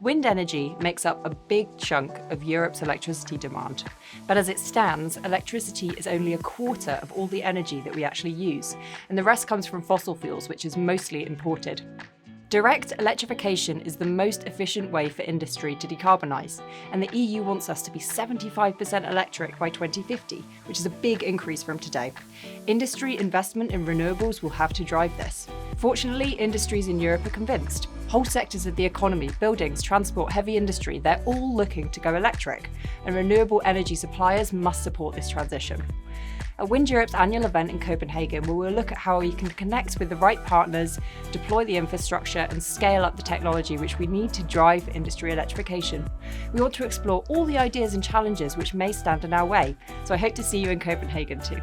Wind energy makes up a big chunk of Europe's electricity demand. But as it stands, electricity is only a quarter of all the energy that we actually use, and the rest comes from fossil fuels, which is mostly imported. Direct electrification is the most efficient way for industry to decarbonise, and the EU wants us to be 75% electric by 2050, which is a big increase from today. Industry investment in renewables will have to drive this. Fortunately, industries in Europe are convinced. Whole sectors of the economy, buildings, transport, heavy industry, they're all looking to go electric, and renewable energy suppliers must support this transition. At WindEurope's annual event in Copenhagen, we will look at how we can connect with the right partners, deploy the infrastructure, and scale up the technology which we need to drive industry electrification. We want to explore all the ideas and challenges which may stand in our way, so I hope to see you in Copenhagen too.